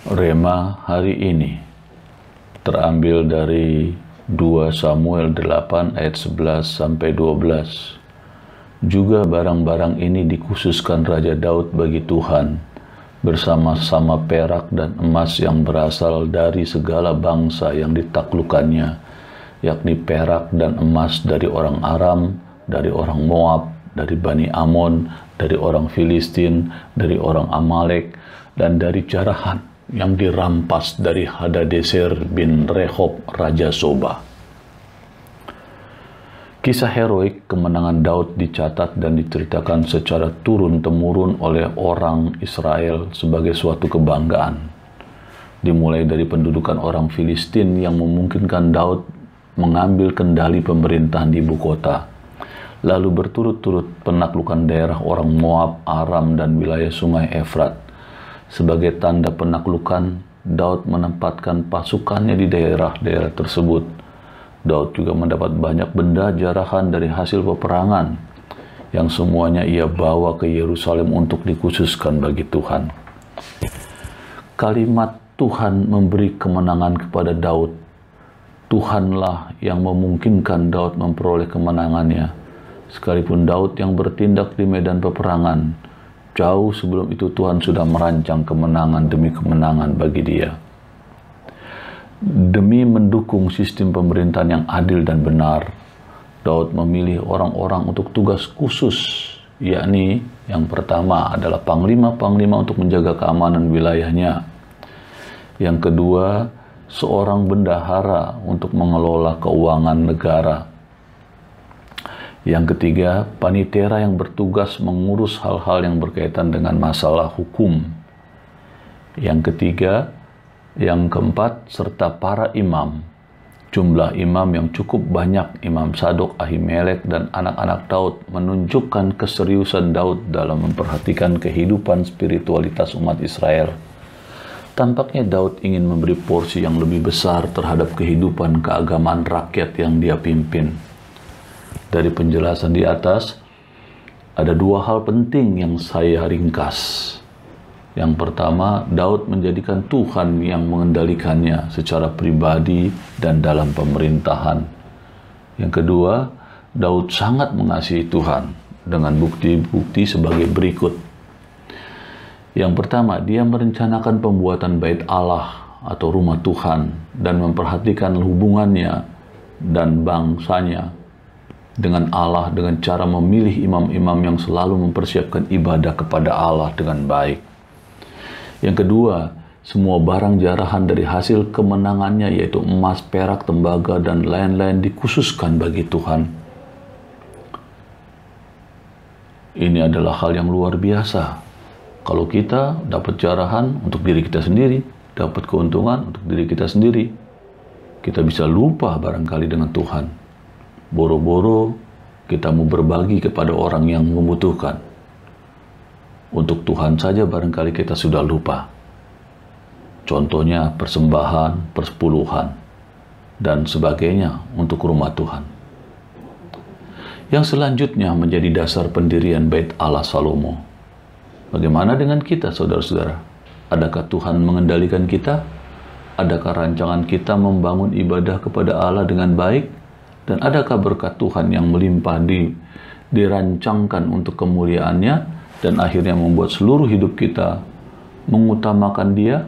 Rema hari ini terambil dari 2 Samuel 8 ayat 11 sampai 12. Juga barang-barang ini dikhususkan Raja Daud bagi Tuhan, bersama-sama perak dan emas yang berasal dari segala bangsa yang ditaklukkannya, yakni perak dan emas dari orang Aram, dari orang Moab, dari Bani Amon, dari orang Filistin, dari orang Amalek, dan dari jarahan yang dirampas dari Hadadezer bin Rehob, Raja Soba. Kisah heroik kemenangan Daud dicatat dan diceritakan secara turun-temurun oleh orang Israel sebagai suatu kebanggaan. Dimulai dari pendudukan orang Filistin yang memungkinkan Daud mengambil kendali pemerintahan di ibu kota. Lalu berturut-turut penaklukan daerah orang Moab, Aram, dan wilayah sungai Efrat. Sebagai tanda penaklukan, Daud menempatkan pasukannya di daerah-daerah tersebut. Daud juga mendapat banyak benda jarahan dari hasil peperangan, yang semuanya ia bawa ke Yerusalem untuk dikhususkan bagi Tuhan. Kalimat Tuhan memberi kemenangan kepada Daud. Tuhanlah yang memungkinkan Daud memperoleh kemenangannya, sekalipun Daud yang bertindak di medan peperangan. Jauh sebelum itu Tuhan sudah merancang kemenangan demi kemenangan bagi dia. Demi mendukung sistem pemerintahan yang adil dan benar, Daud memilih orang-orang untuk tugas khusus, yakni yang pertama adalah panglima-panglima untuk menjaga keamanan wilayahnya. Yang kedua, seorang bendahara untuk mengelola keuangan negara. Yang ketiga, panitera yang bertugas mengurus hal-hal yang berkaitan dengan masalah hukum. Yang keempat, serta para imam. Jumlah imam yang cukup banyak, Imam Sadok, Ahimelek, dan anak-anak Daud, menunjukkan keseriusan Daud dalam memperhatikan kehidupan spiritualitas umat Israel. Tampaknya Daud ingin memberi porsi yang lebih besar terhadap kehidupan keagamaan rakyat yang dia pimpin. Dari penjelasan di atas, ada 2 hal penting yang saya ringkas. Yang pertama, Daud menjadikan Tuhan yang mengendalikannya secara pribadi dan dalam pemerintahan. Yang kedua, Daud sangat mengasihi Tuhan dengan bukti-bukti sebagai berikut. Yang pertama, dia merencanakan pembuatan bait Allah atau rumah Tuhan dan memperhatikan hubungannya dan bangsanya dengan Allah dengan cara memilih imam-imam yang selalu mempersiapkan ibadah kepada Allah dengan baik. Yang kedua, semua barang jarahan dari hasil kemenangannya yaitu emas, perak, tembaga, dan lain-lain dikhususkan bagi Tuhan. Ini adalah hal yang luar biasa. Kalau kita dapat jarahan untuk diri kita sendiri, dapat keuntungan untuk diri kita sendiri, kita bisa lupa barangkali dengan Tuhan. Boro-boro kita mau berbagi kepada orang yang membutuhkan. Untuk Tuhan saja barangkali kita sudah lupa. Contohnya persembahan, persepuluhan, dan sebagainya untuk rumah Tuhan. Yang selanjutnya menjadi dasar pendirian bait Allah Salomo. Bagaimana dengan kita, saudara-saudara? Adakah Tuhan mengendalikan kita? Adakah rancangan kita membangun ibadah kepada Allah dengan baik? Dan adakah berkat Tuhan yang melimpah dirancangkan untuk kemuliaannya dan akhirnya membuat seluruh hidup kita mengutamakan Dia?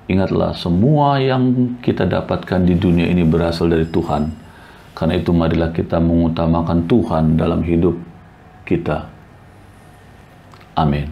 Ingatlah, semua yang kita dapatkan di dunia ini berasal dari Tuhan. Karena itu marilah kita mengutamakan Tuhan dalam hidup kita. Amin.